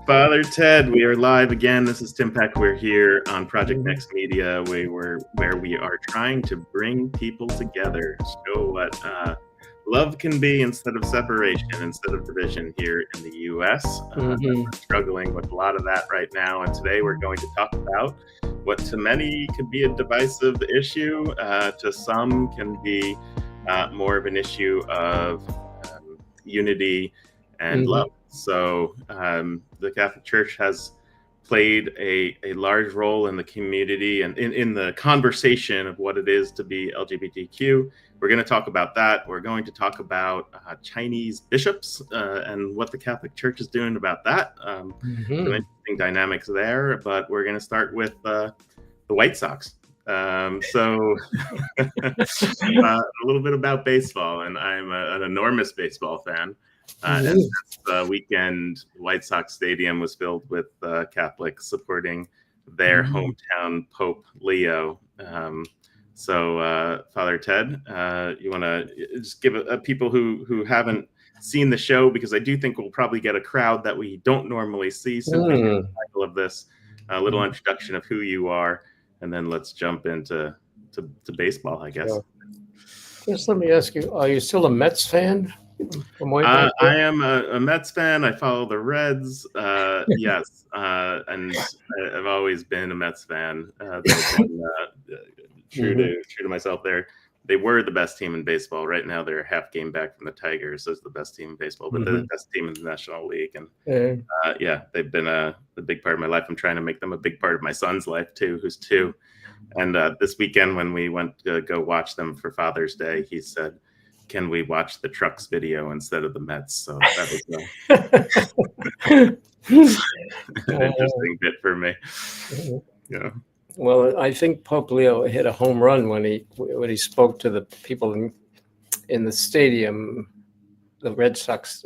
Father Ted, we are live again. This is Tim Peck. We're here on Project Next Media, where we are trying to bring people together, show what love can be instead of separation, instead of division here in the U.S. We're struggling with a lot of that right now, and today we're going to talk about what to many could be a divisive issue, to some can be more of an issue of unity and love. So the Catholic Church has played a large role in the community and in the conversation of what it is to be LGBTQ. We're going to talk about that. We're going to talk about Chinese bishops and what the Catholic Church is doing about that. Some interesting dynamics there, but we're going to start with the White Sox. So a little bit about baseball, and I'm an enormous baseball fan. And this weekend, White Sox Stadium was filled with Catholics supporting their hometown Pope Leo. So, Father Ted, you want to just give people who haven't seen the show, because I do think we'll probably get a crowd that we don't normally see, simply through the title of this, a little introduction of who you are, and then let's jump into baseball, I guess. Just let me ask you, are you still a Mets fan? I am a Mets fan. I follow the Reds. Yes, and I've always been a Mets fan. Been, true to myself. They were the best team in baseball. Right now, they're a half game back from the Tigers as the best team in baseball, but they're the best team in the National League. And yeah, they've been a big part of my life. I'm trying to make them a big part of my son's life too, who's 2. And this weekend, when we went to go watch them for Father's Day, he said, "Can we watch the Trucks video instead of the Mets?" So that was an interesting bit for me. Yeah. Well, I think Pope Leo hit a home run when he spoke to the people in the stadium, the White Sox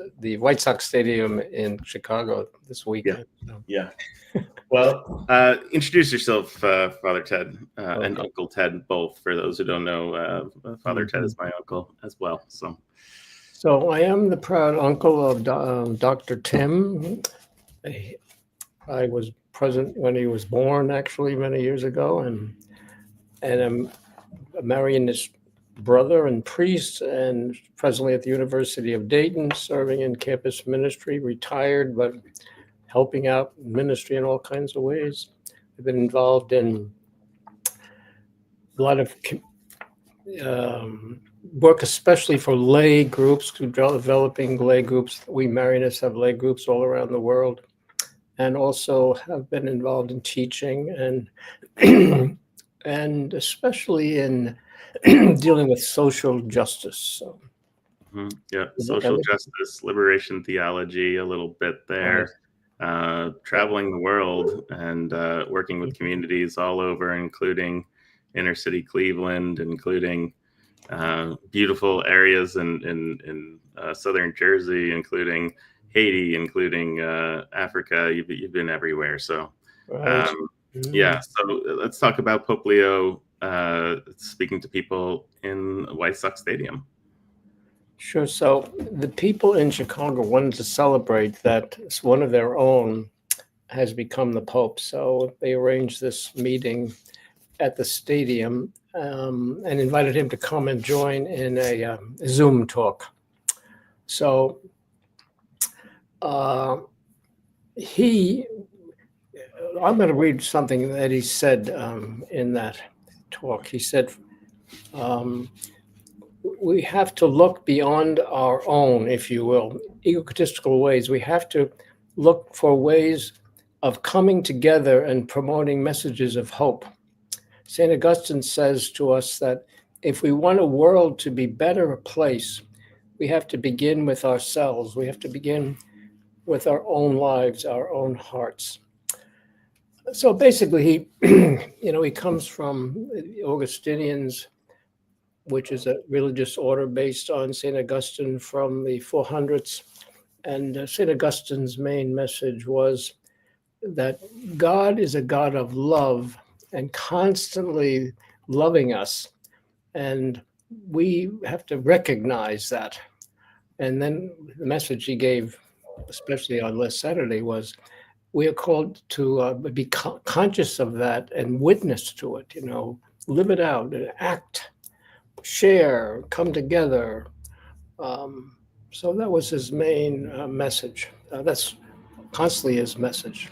Stadium in Chicago this weekend. Yeah. Well, introduce yourself, Father Ted, and Uncle Ted, both. For those who don't know, Father Ted is my uncle as well. So I am the proud uncle of Dr. Tim. I was present when he was born, actually, many years ago, and I'm marrying his brother and priest, and presently at the University of Dayton, serving in campus ministry, retired, but helping out in ministry in all kinds of ways. I've been involved in a lot of work, especially for lay groups, developing lay groups. We Marianists have lay groups all around the world, and also have been involved in teaching and and especially in dealing with social justice. So. Yeah, social justice, liberation theology, a little bit there. Traveling the world and working with communities all over, including inner city Cleveland, including beautiful areas in southern Jersey, including Haiti, including Africa. You've been everywhere. So yeah, so let's talk about Pope Leo speaking to people in White Sox Stadium. Sure. So the people in Chicago wanted to celebrate that one of their own has become the Pope. So they arranged this meeting at the stadium and invited him to come and join in a Zoom talk. So I'm going to read something that he said in that talk. He said, we have to look beyond our own, if you will, egotistical ways. We have to look for ways of coming together and promoting messages of hope. St. Augustine says to us that if we want a world to be better a place, we have to begin with ourselves. We have to begin with our own lives, our own hearts. So basically, he comes from the Augustinians, which is a religious order based on St. Augustine from the 400s. And St. Augustine's main message was that God is a God of love and constantly loving us. And we have to recognize that. And then the message he gave, especially on last Saturday, was we are called to be conscious of that and witness to it, live it out and act, share, come together. So that was his main message. That's constantly his message.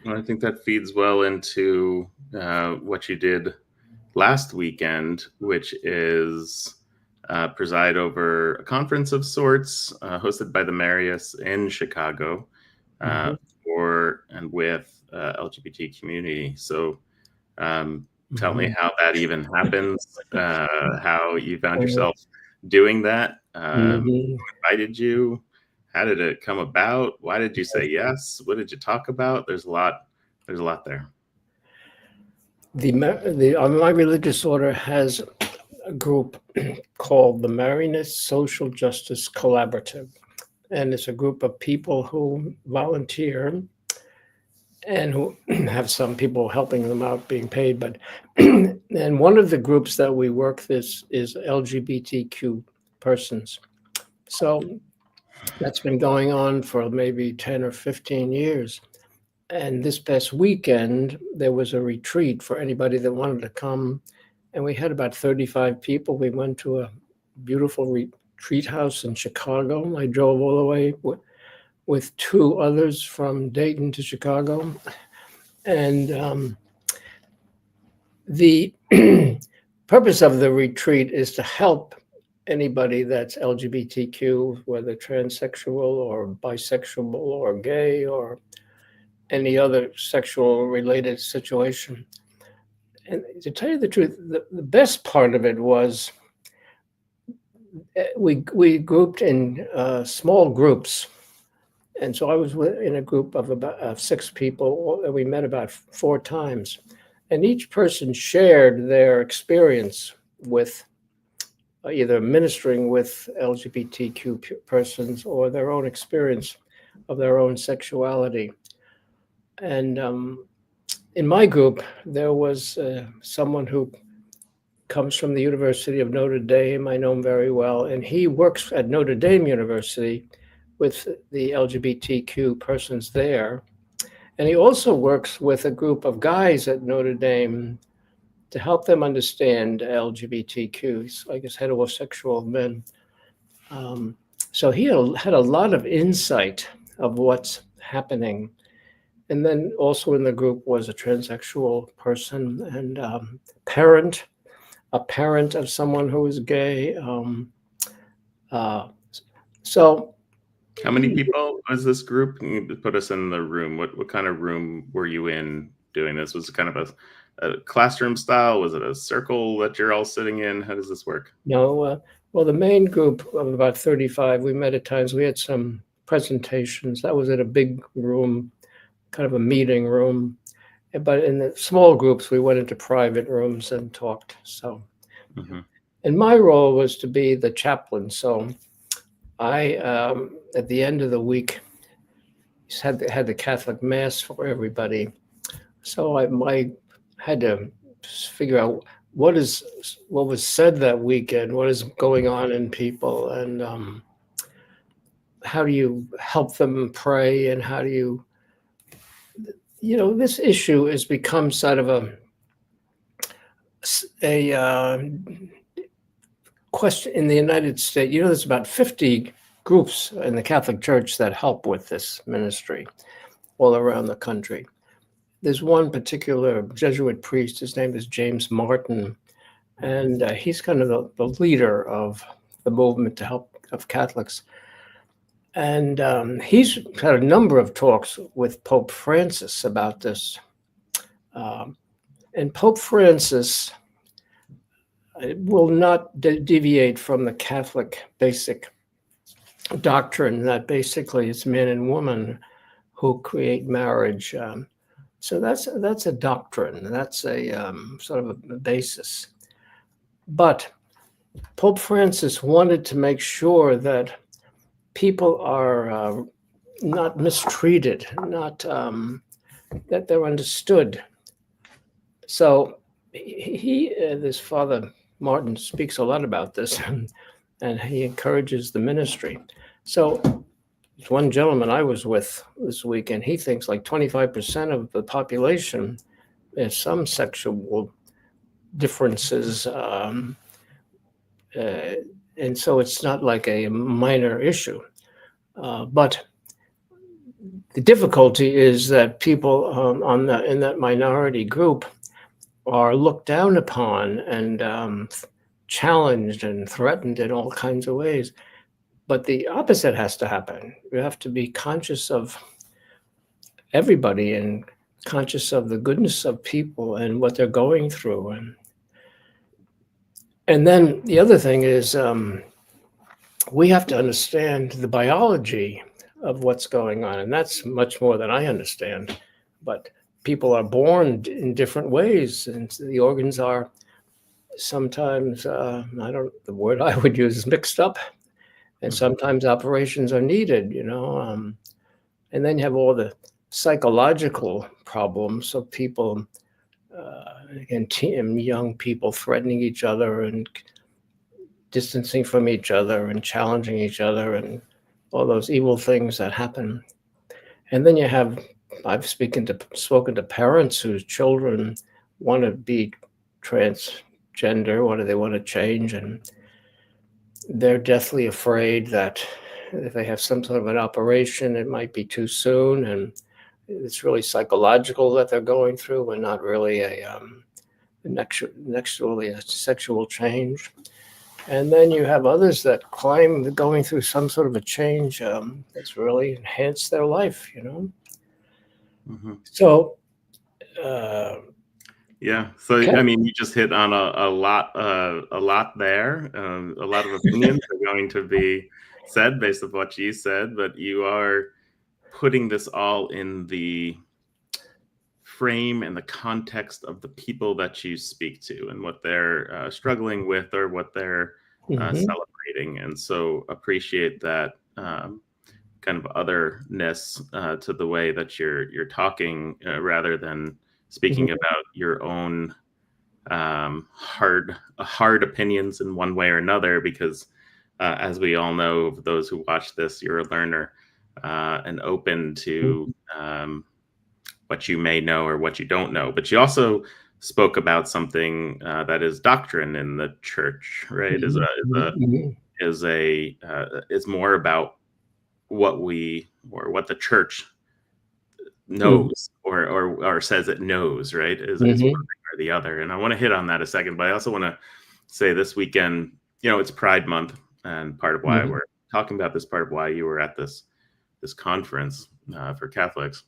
Well, I think that feeds well into what you did last weekend, which is preside over a conference of sorts hosted by the Marius in Chicago for and with LGBT community. So tell me how that even happens, how you found yourself doing that. Who invited you? How did it come about? Why did you say yes? What did you talk about? There's a lot there. My religious order has a group called the Marianist Social Justice Collaborative. And it's a group of people who volunteer and who have some people helping them out being paid. But and one of the groups that we work this is LGBTQ persons. So that's been going on for maybe 10 or 15 years. And this past weekend, there was a retreat for anybody that wanted to come. And we had about 35 people. We went to a beautiful retreat house in Chicago. I drove all the way with two others from Dayton to Chicago. And the purpose of the retreat is to help anybody that's LGBTQ, whether transsexual or bisexual or gay or any other sexual related situation. And to tell you the truth, the best part of it was we grouped in small groups. And so I was in a group of about 6 people, and we met about 4 times. And each person shared their experience with either ministering with LGBTQ persons or their own experience of their own sexuality. And in my group, there was someone who comes from the University of Notre Dame. I know him very well. And he works at Notre Dame University with the LGBTQ persons there. And he also works with a group of guys at Notre Dame to help them understand LGBTQ, I guess heterosexual men. So he had a lot of insight of what's happening. And then also in the group was a transsexual person and a parent of someone who was gay. So how many people was this group? Can you put us in the room? What kind of room were you in doing this? Was it kind of a classroom style? Was it a circle that you're all sitting in? How does this work? No, well, the main group of about 35, we met at times. We had some presentations. That was at a big room, kind of a meeting room. But in the small groups, we went into private rooms and talked. So, and my role was to be the chaplain. So I, at the end of the week, had the Catholic Mass for everybody. So I had to figure out what was said that weekend, what is going on in people, and how do you help them pray, and how do you, this issue has become sort of a question in the United States. There's about 50 groups in the Catholic Church that help with this ministry all around the country. There's one particular Jesuit priest, his name is James Martin, and he's kind of the leader of the movement to help of Catholics. And he's had a number of talks with Pope Francis about this. And Pope Francis will not deviate from the Catholic basic doctrine that basically it's man and woman who create marriage. So that's a doctrine. That's a sort of a basis. But Pope Francis wanted to make sure that people are not mistreated, not that they're understood. So this Father Martin speaks a lot about this, and he encourages the ministry. So There's one gentleman I was with this week, and he thinks like 25% of the population has some sexual differences. And so it's not like a minor issue. But the difficulty is that people in that minority group are looked down upon and challenged and threatened in all kinds of ways. But the opposite has to happen. You have to be conscious of everybody and conscious of the goodness of people and what they're going through. And then the other thing is we have to understand the biology of what's going on. And that's much more than I understand. But people are born in different ways, and the organs are sometimes, the word I would use is mixed up. And sometimes operations are needed, and then you have all the psychological problems of people, and young people threatening each other and distancing from each other and challenging each other and all those evil things that happen. And then I've spoken to parents whose children want to be transgender, what do they want to change, and they're deathly afraid that if they have some sort of an operation, it might be too soon, and it's really psychological that they're going through, and not really actually a sexual change. And then you have others that claim they're going through some sort of a change that's really enhanced their life, So, yeah. So I mean, you just hit on a lot there. A lot of opinions are going to be said based on what you said, but you are putting this all in the frame and the context of the people that you speak to and what they're struggling with or what they're celebrating. And so appreciate that kind of otherness to the way that you're talking rather than speaking about your own hard opinions in one way or another, because as we all know, those who watch this, you're a learner and open to what you may know or what you don't know. But you also spoke about something that is doctrine in the church, right? Is more about what the church knows or says it knows, right? Is one thing or the other. And I want to hit on that a second, but I also want to say this weekend, it's Pride Month, and part of why we're talking about this, part of why you were at this conference for Catholics.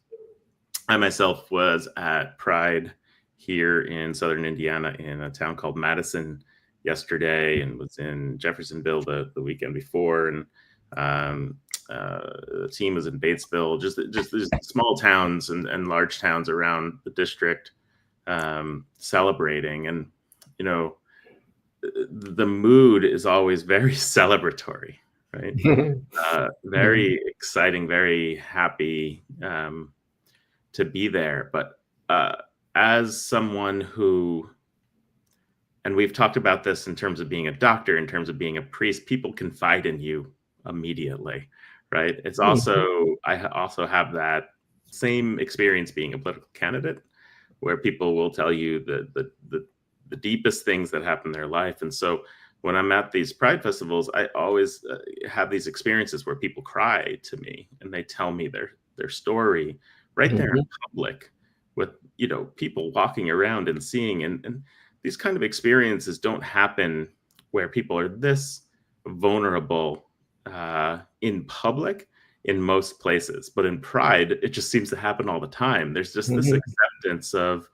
I myself was at Pride here in Southern Indiana in a town called Madison yesterday, and was in Jeffersonville the weekend before, and the team was in Batesville, just small towns and large towns around the district celebrating. And the mood is always very celebratory, right? Very exciting, very happy to be there. But as someone who, and we've talked about this in terms of being a doctor, in terms of being a priest, people confide in you immediately, right? It's also, I also have that same experience being a political candidate, where people will tell you the deepest things that happen in their life. And so when I'm at these Pride festivals, I always have these experiences where people cry to me and they tell me their story right there in public, with people walking around and seeing. And these kind of experiences don't happen where people are this vulnerable in public in most places, but in Pride it just seems to happen all the time. There's just this acceptance of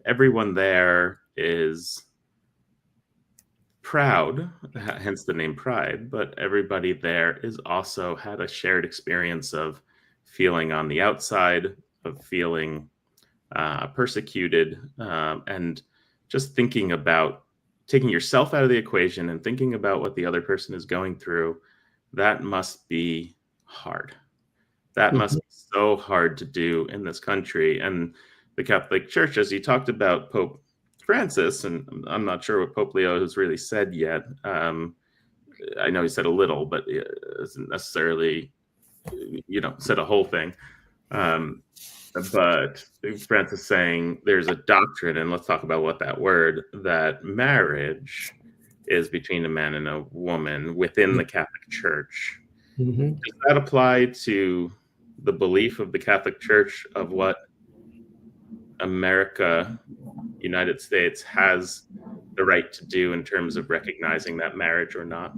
everyone there is proud, hence the name Pride, but everybody there is also had a shared experience of feeling on the outside, of feeling persecuted, and just thinking about taking yourself out of the equation and thinking about what the other person is going through. That must be hard. That must be so hard to do in this country. And the Catholic Church, as you talked about Pope Francis, and I'm not sure what Pope Leo has really said yet. I know he said a little, but it isn't necessarily said a whole thing. But Francis saying there's a doctrine, and let's talk about what that word, that marriage is between a man and a woman within the Catholic Church. Mm-hmm. Does that apply to the belief of the Catholic Church of what America, United States, has the right to do in terms of recognizing that marriage or not?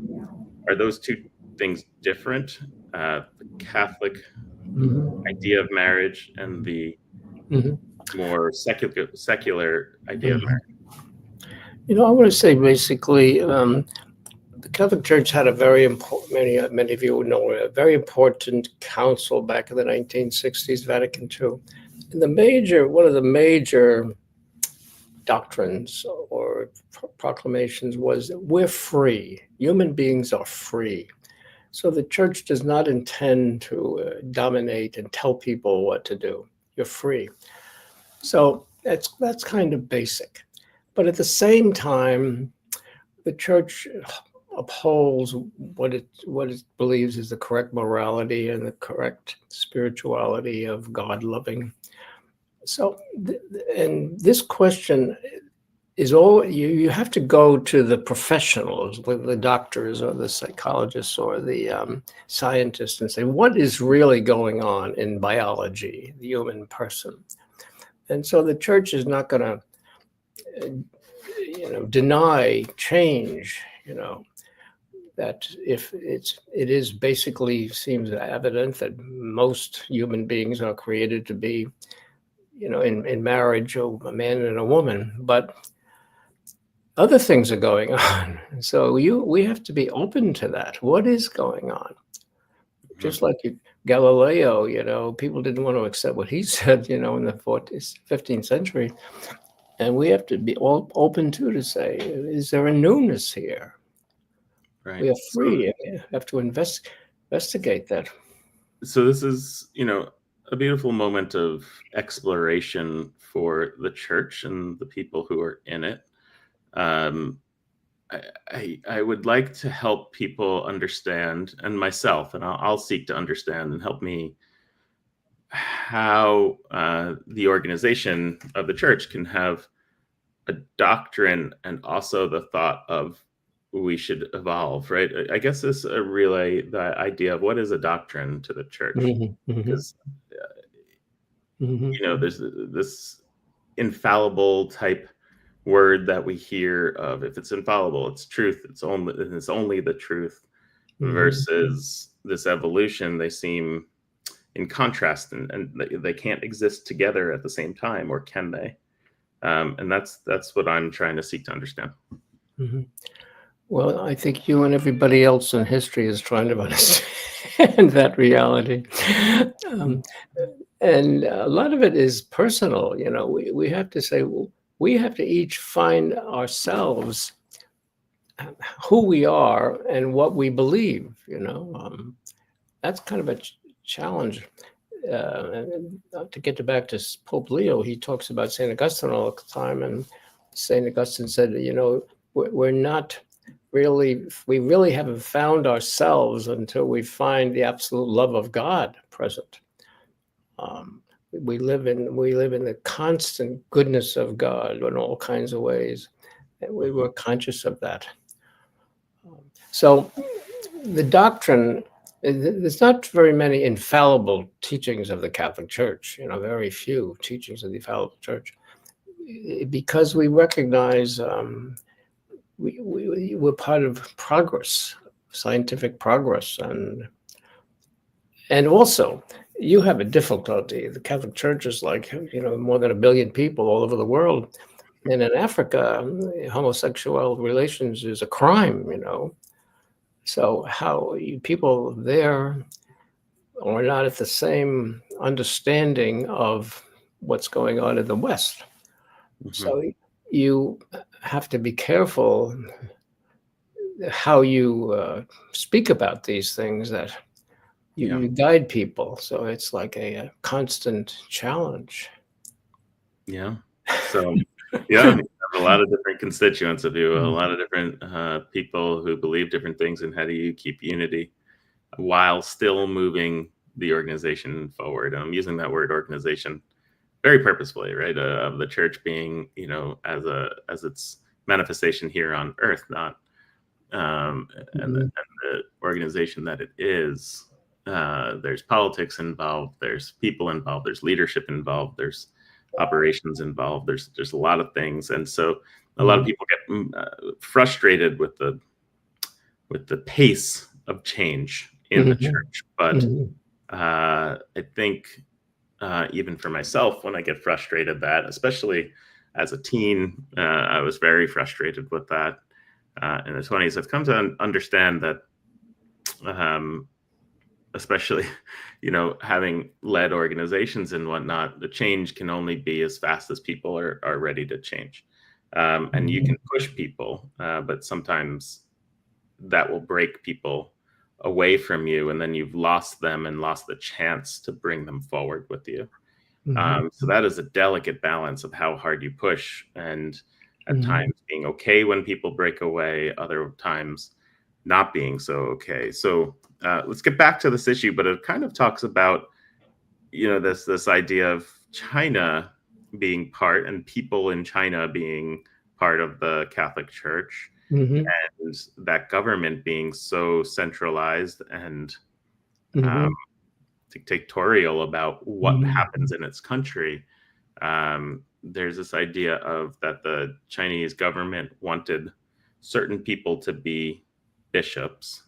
Are those two things different? The Catholic idea of marriage and the Mm-hmm. more secular idea of marriage. I want to say basically, the Catholic Church had a very important, many of you would know, a very important council back in the 1960s, Vatican II. And one of the major doctrines or proclamations was that we're free. Human beings are free. So the church does not intend to dominate and tell people what to do. You're free. So that's kind of basic. But at the same time, the church upholds what it believes is the correct morality and the correct spirituality of God loving. So, and this question is all you have to go to the professionals, the doctors or the psychologists or the scientists, and say, what is really going on in biology, the human person? And so the church is not going to deny change, that if it is basically seems evident that most human beings are created to be, in marriage, a man and a woman, but other things are going on. So we have to be open to that. What is going on? Just like Galileo, people didn't want to accept what he said, in the 15th century. And we have to be all open to say, is there a newness here? Right. We are free. We have to investigate that. So this is, a beautiful moment of exploration for the church and the people who are in it. I would like to help people understand, and myself, and I'll seek to understand and help me, how the organization of the church can have a doctrine and also the thought of we should evolve, right? I guess this relay the idea of what is a doctrine to the church, because there's this infallible type word that we hear of, if it's infallible, it's truth, it's only the truth, versus this evolution. They seem in contrast, and they can't exist together at the same time, or can they? And that's what I'm trying to seek to understand. Well, I think you and everybody else in history is trying to understand that reality. And a lot of it is personal. We have to say, we have to each find ourselves, who we are and what we believe. That's kind of a challenge. And to get back to Pope Leo, he talks about St. Augustine all the time, and St. Augustine said, we're not really, we really haven't found ourselves until we find the absolute love of God present. We live in the constant goodness of God in all kinds of ways, and we were conscious of that. So the doctrine, there's not very many infallible teachings of the Catholic Church, very few teachings of the infallible Church, because we recognize we're part of progress, scientific progress, and also you have a difficulty. The Catholic Church is like, more than 1 billion people all over the world, and in Africa, homosexual relations is a crime, So how people there are not at the same understanding of what's going on in the West. So you have to be careful how you speak about these things, that you guide people. So it's like a constant challenge. Yeah. So, you have a lot of different constituents of you, a lot of different people who believe different things, and how do you keep unity while still moving the organization forward. And I'm using that word organization very purposefully, right? Of the church being, as its manifestation here on earth, not and the organization that it is. There's politics involved, there's people involved, there's leadership involved, there's operations involved, there's a lot of things. And so a lot of people get frustrated with the pace of change in the church. But I think even for myself, when I get frustrated, that especially as a teen, I was very frustrated with that in the 20s. I've come to understand that, especially, having led organizations and whatnot, the change can only be as fast as people are ready to change. And you can push people, but sometimes that will break people away from you, and then you've lost them and lost the chance to bring them forward with you. So that is a delicate balance of how hard you push, and at times being okay when people break away, other times not being so okay. So let's get back to this issue, but it kind of talks about, this idea of China being part, and people in China being part of the Catholic Church, and that government being so centralized and dictatorial about what happens in its country. There's this idea of that the Chinese government wanted certain people to be bishops,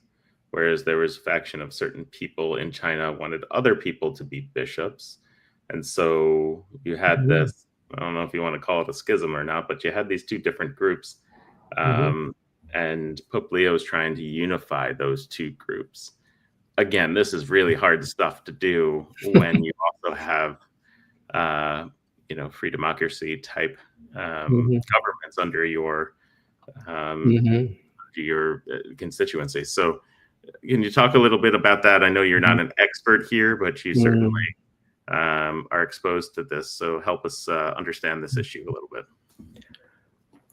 whereas there was a faction of certain people in China wanted other people to be bishops. And so you had this, I don't know if you want to call it a schism or not, but you had these two different groups. And Pope Leo is trying to unify those two groups. Again, this is really hard stuff to do when you also have, free democracy type governments under your constituency. So can you talk a little bit about that? I know you're not an expert here, but you certainly are exposed to this. So help us understand this issue a little bit.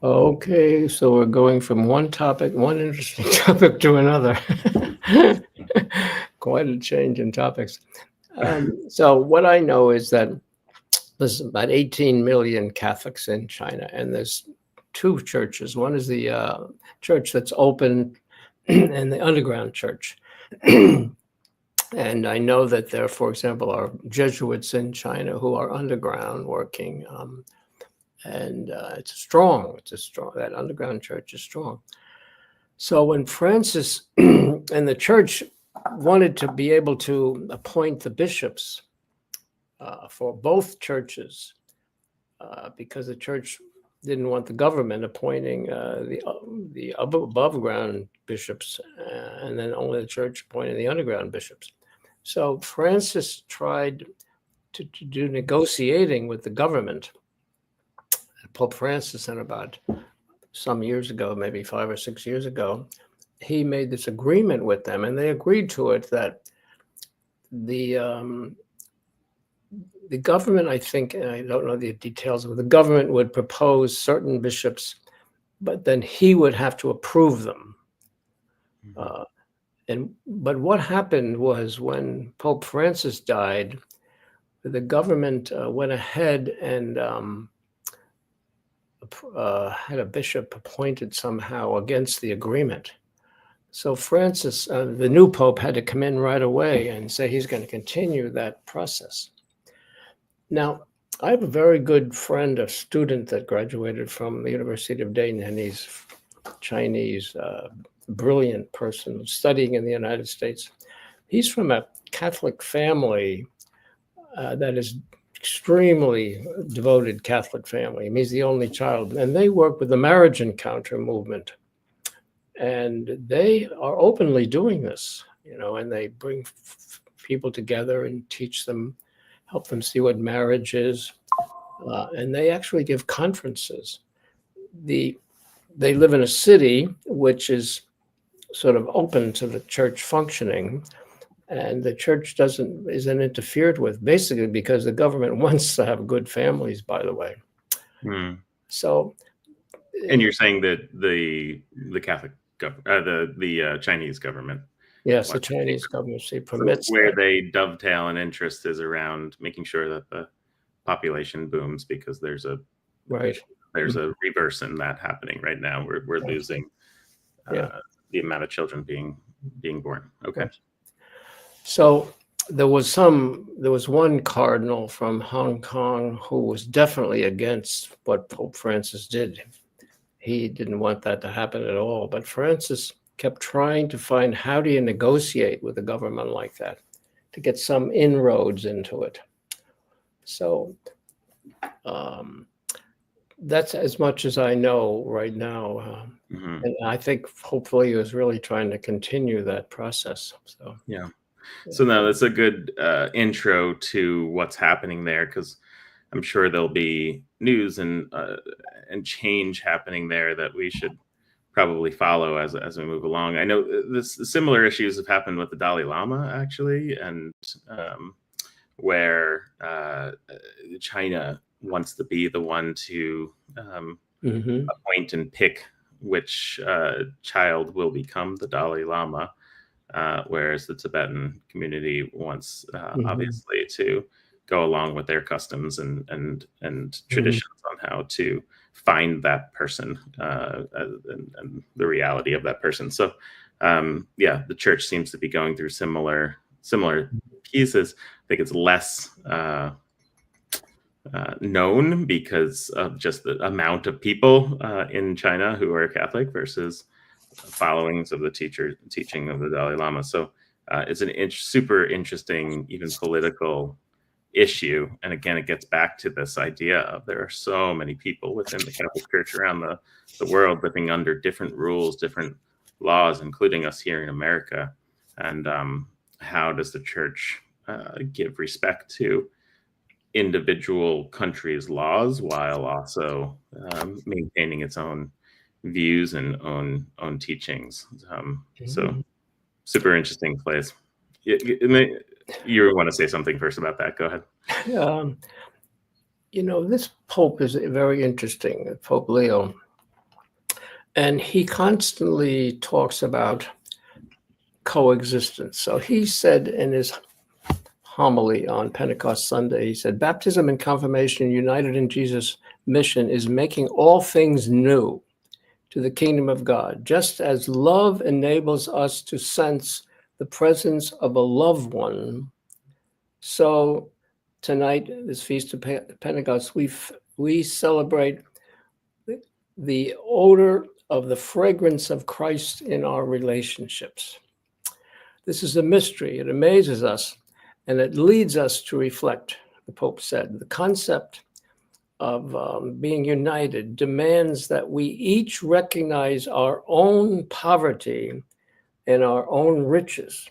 Okay, so we're going from one interesting topic to another. Quite a change in topics. So what I know is that there's about 18 million Catholics in China, and there's two churches. One is the church that's open and the underground church. And I know that there, for example, are Jesuits in China who are underground working. And it's strong. That underground church is strong. So when Francis and the church wanted to be able to appoint the bishops for both churches, because the church didn't want the government appointing the above ground bishops, and then only the church appointing the underground bishops. So Francis tried to do negotiating with the government. Pope Francis, in about some years ago, maybe 5 or 6 years ago, he made this agreement with them, and they agreed to it that the government, I think, and I don't know the details, but the government would propose certain bishops, but then he would have to approve them. But what happened was when Pope Francis died, the government went ahead and had a bishop appointed somehow against the agreement. So Francis, the new pope, had to come in right away and say he's going to continue that process. Now, I have a very good friend, a student that graduated from the University of Dayton, and he's Chinese, brilliant person studying in the United States. He's from a Catholic family that is extremely devoted Catholic family. I mean, he's the only child, and they work with the marriage encounter movement, and they are openly doing this, and they bring people together and teach them, help them see what marriage is, and they actually give conferences. They live in a city which is sort of open to the church functioning, and the church isn't interfered with, basically because the government wants to have good families, by the way. So, and you're saying that the Catholic the Chinese government Yes, the Chinese government permits where that. they dovetail an interest is around making sure that the population booms, because there's a Right. reverse in that happening right now. We're losing Yeah. the amount of children being born. Okay. So there was one cardinal from Hong Kong who was definitely against what Pope Francis did. He didn't want that to happen at all. But Francis kept trying to find, how do you negotiate with a government like that to get some inroads into it? So that's as much as I know right now. And I think hopefully he was really trying to continue that process. So yeah. So no, that's a good intro to what's happening there, because I'm sure there'll be news and change happening there that we should probably follow as we move along. I know similar issues have happened with the Dalai Lama, actually, and where China wants to be the one to appoint and pick which child will become the Dalai Lama, whereas the Tibetan community wants, obviously, to go along with their customs and traditions on how to find that person and the reality of that person. So, the church seems to be going through similar pieces. I think it's less known because of just the amount of people in China who are Catholic versus followings of the teaching of the Dalai Lama. So it's an super interesting, even political issue. And again, it gets back to this idea of there are so many people within the Catholic Church around the world living under different rules, different laws, including us here in America. And how does the church give respect to individual countries' laws while also maintaining its own views and own teachings? So super interesting place. You want to say something first about that? Go ahead. This Pope is very interesting, Pope Leo, and he constantly talks about coexistence. So he said in his homily on Pentecost Sunday, he said, baptism and confirmation united in Jesus' mission is making all things new to the kingdom of God, just as love enables us to sense the presence of a loved one. So tonight, this Feast of Pentecost, we celebrate the odor of the fragrance of Christ in our relationships. This is a mystery. It amazes us, and it leads us to reflect, the Pope said. The concept of being united demands that we each recognize our own poverty and our own riches,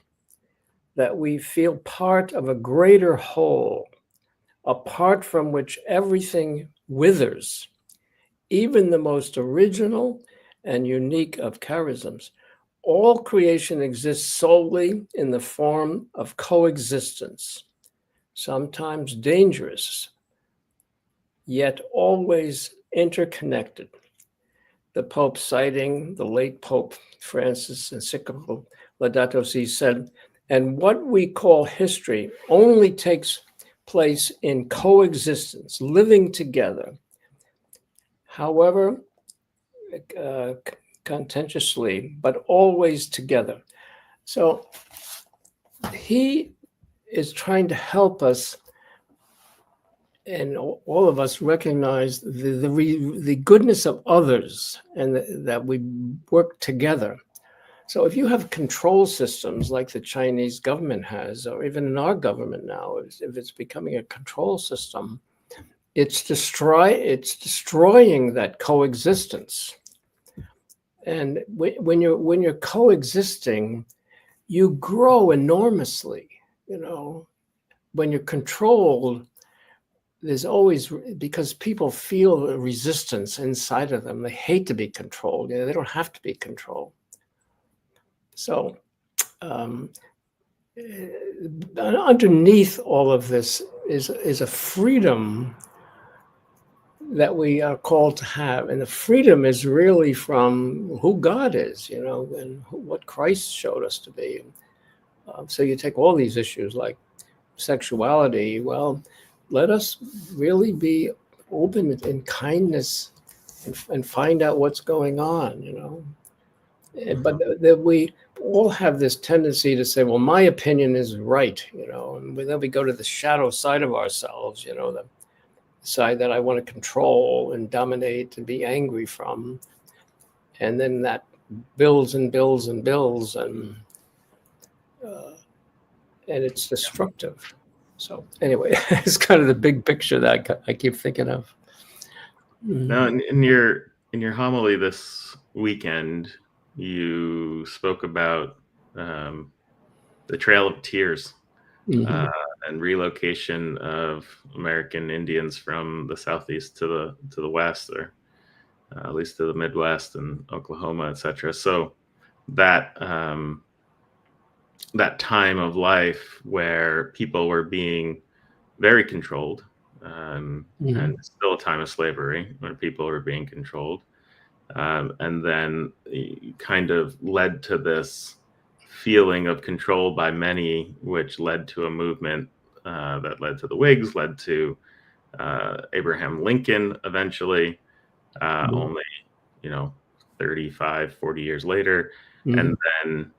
that we feel part of a greater whole, apart from which everything withers, even the most original and unique of charisms. All creation exists solely in the form of coexistence, sometimes dangerous, yet always interconnected. The Pope, citing the late Pope Francis' encyclical Laudato Si, said, and what we call history only takes place in coexistence, living together, however contentiously, but always together. So he is trying to help us, and all of us, recognize the goodness of others, and that we work together. So if you have control systems like the Chinese government has, or even in our government now, if it's becoming a control system, it's destroying that coexistence. And when you're coexisting, you grow enormously. When you're controlled, there's always, because people feel a resistance inside of them. They hate to be controlled. They don't have to be controlled. So underneath all of this is a freedom that we are called to have. And the freedom is really from who God is, and what Christ showed us to be. So you take all these issues like sexuality. Well, let us really be open in kindness and find out what's going on, you know. But that we all have this tendency to say, well, my opinion is right, you know, and then we go to the shadow side of ourselves, you know, the side that I want to control and dominate and be angry from. And then that builds and builds and builds, and it's destructive. So anyway, it's kind of the big picture that I keep thinking of. Now, in your homily this weekend, you spoke about the Trail of Tears and relocation of American Indians from the southeast to the west, or at least to the Midwest and Oklahoma, etc. So that that time of life where people were being very controlled, and still a time of slavery where people were being controlled, and then kind of led to this feeling of control by many, which led to a movement that led to the Whigs, led to Abraham Lincoln eventually, only, 35, 40 years later, and then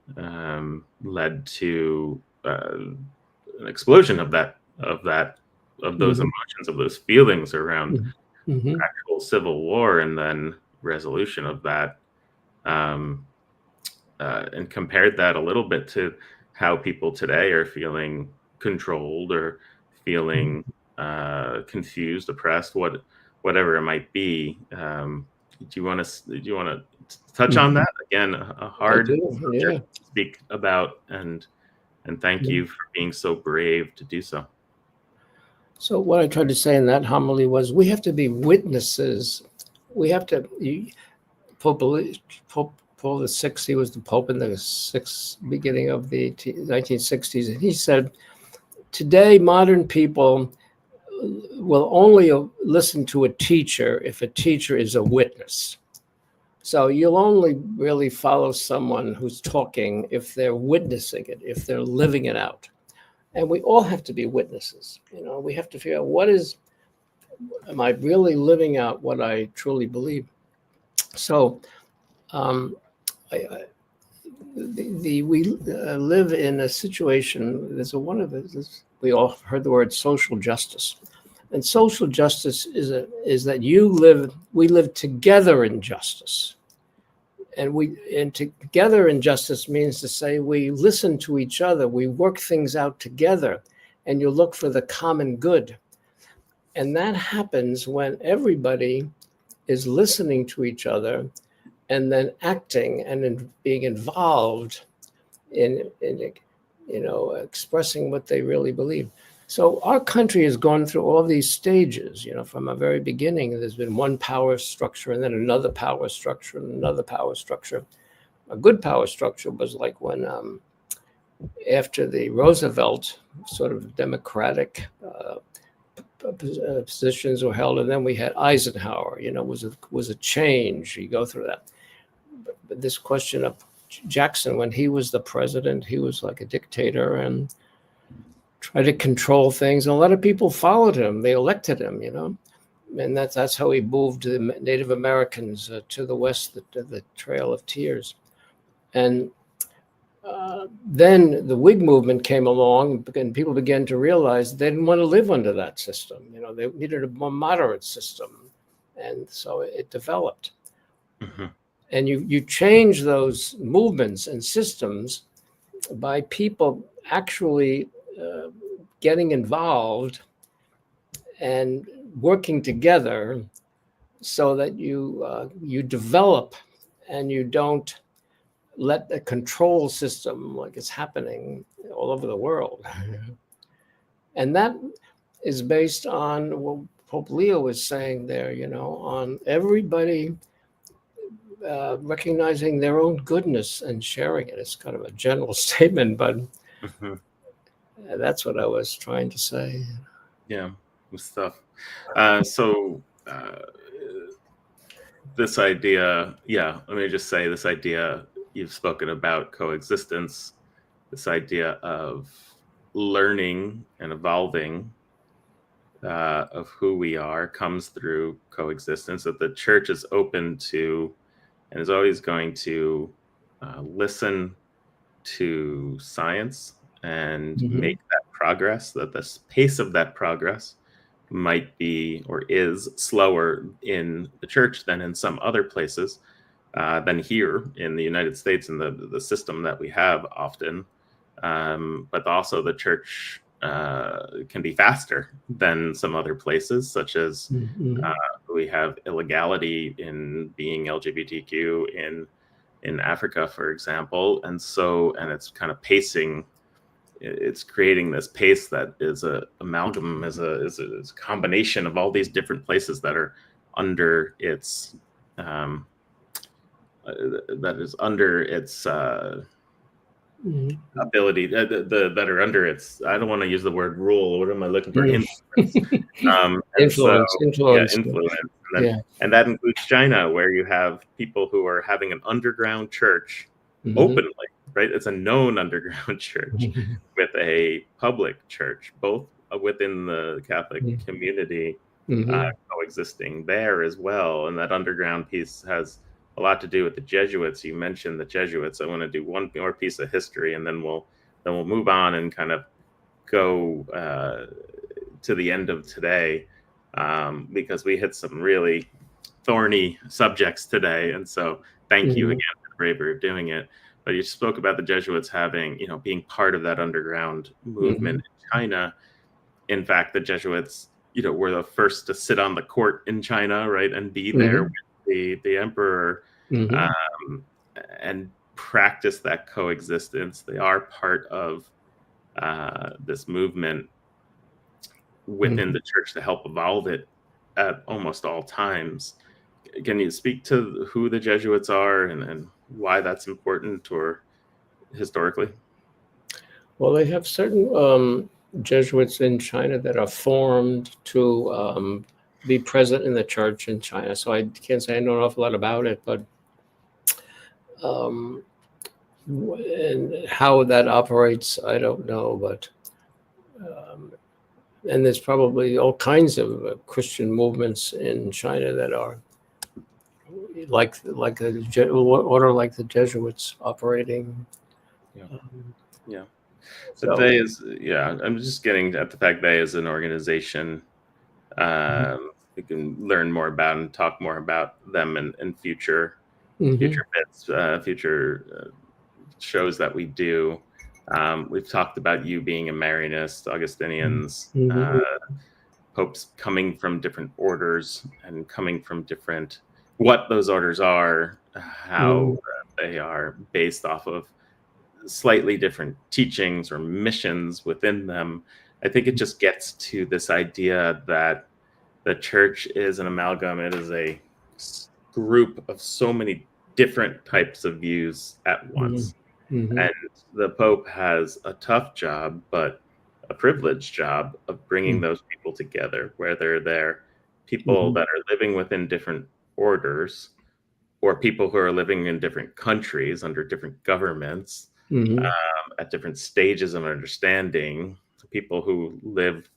led to an explosion of those emotions, of those feelings around actual civil war, and then resolution of that, and compared that a little bit to how people today are feeling controlled or feeling confused, oppressed, whatever it might be. Do you want to touch on that again? A hard subject to speak about, and thank you for being so brave to do so. So what I tried to say in that homily was we have to be witnesses. We have to. Pope Paul VI, he was the Pope in the beginning of the 1960s, and he said, "Today, modern people will only listen to a teacher if a teacher is a witness. So you'll only really follow someone who's talking if they're witnessing it, if they're living it out." And we all have to be witnesses. You know, we have to figure out am I really living out what I truly believe? So we live in a situation, we all heard the word social justice. And social justice is that we live together in justice. And together in justice means to say we listen to each other, we work things out together, and you look for the common good. And that happens when everybody is listening to each other and then acting and being involved in expressing what they really believe. So our country has gone through all these stages, from a very beginning. There's been one power structure and then another power structure and another power structure. A good power structure was like when, after the Roosevelt sort of democratic positions were held, and then we had Eisenhower, was a change. You go through that. But this question of Jackson, when he was the president, he was like a dictator and tried to control things. And a lot of people followed him. They elected him, and that's how he moved the Native Americans to the west, the Trail of Tears. And then the Whig movement came along, and people began to realize they didn't want to live under that system. They needed a more moderate system. And so it developed. Mm-hmm. And you change those movements and systems by people actually getting involved and working together, so that you develop and you don't let the control system, like it's happening all over the world. And that is based on what Pope Leo was saying there, on everybody recognizing their own goodness and sharing it. It's kind of a general statement, but that's what I was trying to say. Yeah, good stuff. So this idea, let me just say, this idea you've spoken about coexistence this idea of learning and evolving of who we are comes through coexistence, that the church is open to and is always going to listen to science and Hmm. make that progress, that the pace of that progress might be or is slower in the church than in some other places, than here in the United States and the system that we have often. But also the church can be faster than some other places, such as Hmm. we have illegality in being LGBTQ in Africa, for example, and it's kind of pacing. It's creating this pace that is a amalgam, is a combination of all these different places that are under its um, that is under its Hmm. ability, that are under its, I don't want to use the word rule, what am I looking for, Hmm. influence. And so yeah, Influence. influence, Yeah. and that includes China, where you have people who are having an underground church Hmm. openly, right? It's a known underground church with a public church, both within the Catholic community, Hmm. coexisting there as well. And that underground piece has a lot to do with the Jesuits. You mentioned the Jesuits. I want to do one more piece of history, and then we'll move on and kind of go to the end of today, because we hit some really thorny subjects today. And so, thank you Hmm. again for the bravery of doing it. But you spoke about the Jesuits having, being part of that underground movement Hmm. in China. In fact, the Jesuits, were the first to sit on the court in China, right, and be there with Hmm. the emperor, Hmm. um, and practice that coexistence. They are part of this movement within Hmm. the church to help evolve it at almost all times. Can you speak to who the Jesuits are and why that's important, or historically? Well, they have certain Jesuits in China that are formed to be present in the church in China. So I can't say I know an awful lot about it, but um, and how that operates, I don't know. But um, and there's probably all kinds of Christian movements in China that are like a order like the Jesuits operating. Yeah. Um, Yeah. But so. yeah, I'm just getting at the fact they as an organization, we can learn more about and talk more about them in Hmm. future bits, future shows that we do. We've talked about you being a Marianist, Augustinians, Hmm. popes coming from different orders and coming from different, what those orders are, how Hmm. they are based off of slightly different teachings or missions within them. I think it just gets to this idea that the church is an amalgam. It is a group of so many different types of views at Hmm. once. Hmm. And the Pope has a tough job, but a privileged job of bringing those people together, whether they're people Hmm. that are living within different orders or people who are living in different countries under different governments, Hmm. at different stages of understanding, people who live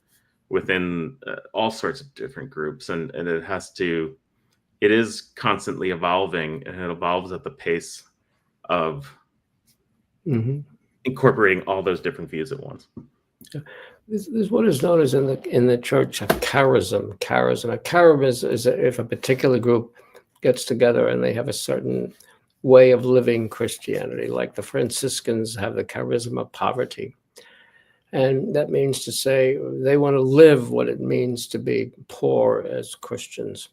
within all sorts of different groups. And it is constantly evolving, and it evolves at the pace of Hmm. incorporating all those different views at once. There's what is known as in the church a charism. Charism. A charism is if a particular group gets together and they have a certain way of living Christianity, like the Franciscans have the charism of poverty. And that means to say they want to live what it means to be poor as Christians.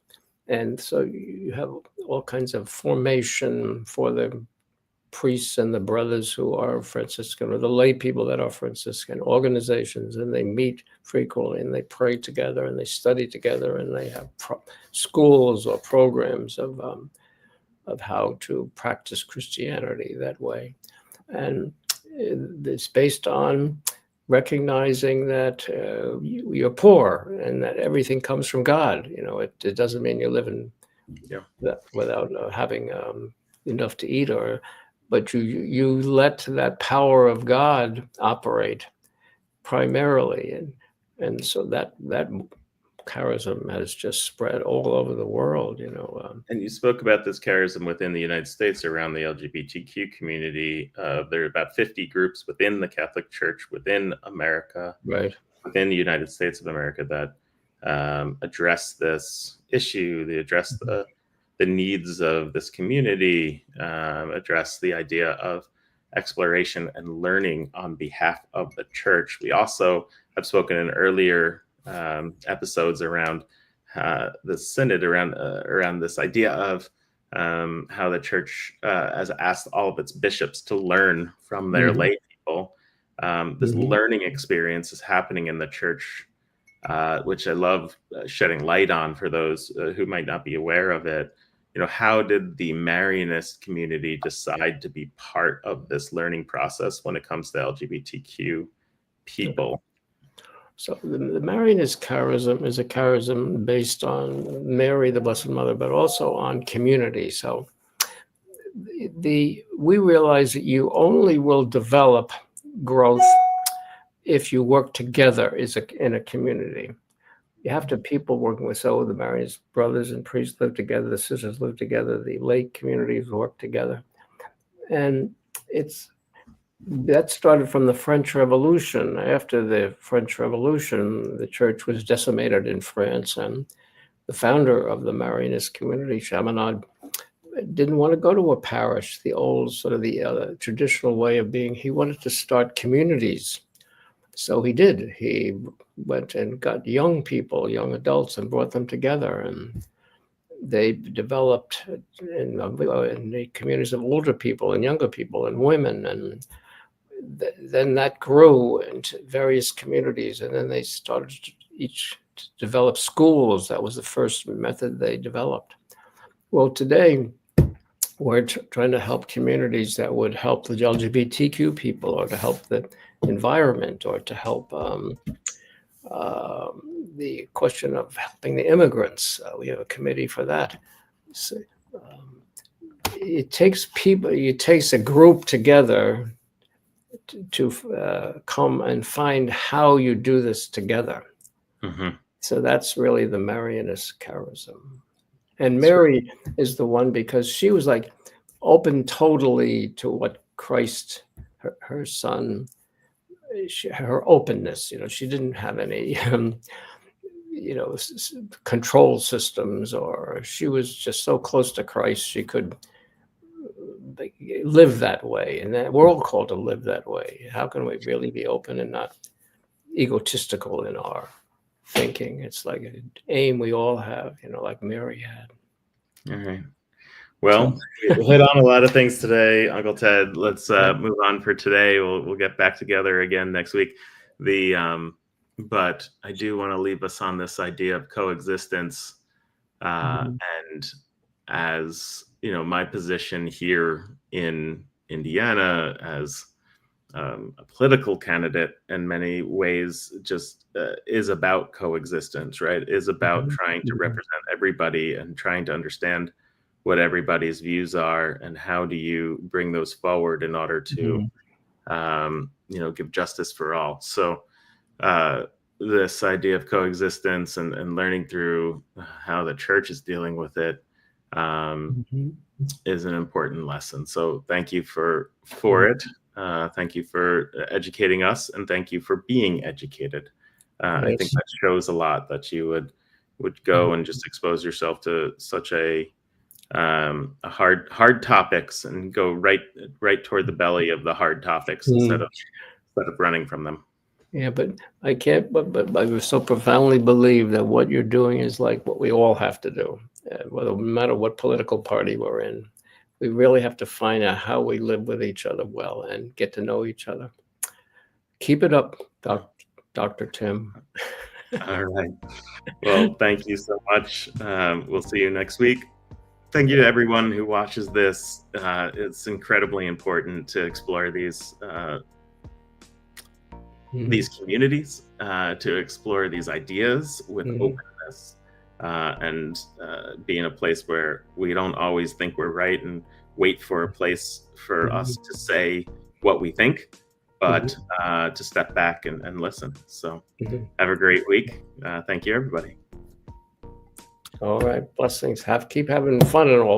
And so you have all kinds of formation for the priests and the brothers who are Franciscan, or the lay people that are Franciscan, organizations, and they meet frequently and they pray together and they study together and they have schools or programs of how to practice Christianity that way. And it's based on recognizing that you're poor and that everything comes from God. It doesn't mean you're living Yeah. without having enough to eat, or but you let that power of God operate primarily, and so that charism has just spread all over the world. And you spoke about this charism within the United States around the LGBTQ community. There are about 50 groups within the Catholic Church, within America, Right. within the United States of America, that address this issue. They address the needs of this community, address the idea of exploration and learning on behalf of the church. We also have spoken in earlier episodes around the synod, around this idea of how the church has asked all of its bishops to learn from their Mhm. lay people. This Mhm. learning experience is happening in the church, which I love shedding light on for those who might not be aware of it. How did the Marianist community decide to be part of this learning process when it comes to LGBTQ people? So the Marianist charism is a charism based on Mary, the Blessed Mother, but also on community. So we realize that you only will develop growth if you work together in a community. You have to have people working with. So the Marianist brothers and priests live together, the sisters live together, the lay communities work together, and that started from the French Revolution. After the French Revolution, the church was decimated in France, and the founder of the Marianist community, Chaminade, didn't want to go to a parish, the old sort of the traditional way of being. He wanted to start communities. So he did. He went and got young people, young adults, and brought them together. And they developed in the communities of older people and younger people and women. And then that grew into various communities. And then they started each to develop schools. That was the first method they developed. Well, today, we're trying to help communities that would help the LGBTQ people, or to help the environment, or to help the question of helping the immigrants. We have a committee for that. So, it takes people, it takes a group together to come and find how you do this together. Mm-hmm. So that's really the Marianist charism. And Mary is the one, because she was like open totally to what Christ, her son, her openness. She didn't have any, control systems, or she was just so close to Christ she could live that way. And we're all called to live that way. How can we really be open and not egotistical in our thinking? It's like an aim we all have, like Mary had. All right. Well, we hit on a lot of things today, Uncle Ted. Let's move on for today. We'll get back together again next week. But I do want to leave us on this idea of coexistence, and as my position here in Indiana as a political candidate, in many ways, just is about coexistence, right? Is about trying to represent everybody and trying to understand what everybody's views are, and how do you bring those forward in order to give justice for all. So this idea of coexistence and learning through how the church is dealing with it is an important lesson. So thank you for it. Thank you for educating us, and thank you for being educated. I think that shows a lot, that you would go and just expose yourself to such a hard topics, and go right toward the belly of the hard topics instead of running from them. Yeah, but I can't, but I so profoundly believe that what you're doing is like what we all have to do, no matter what political party we're in. We really have to find out how we live with each other well and get to know each other. Keep it up, Dr. Tim. All right. Well, thank you so much. We'll see you next week. Thank you to everyone who watches this. It's incredibly important to explore these communities, to explore these ideas with openness, and be in a place where we don't always think we're right, and wait for a place for us to say what we think, but to step back and listen. So have a great week. Thank you, everybody. All right. Blessings. Keep having fun and all.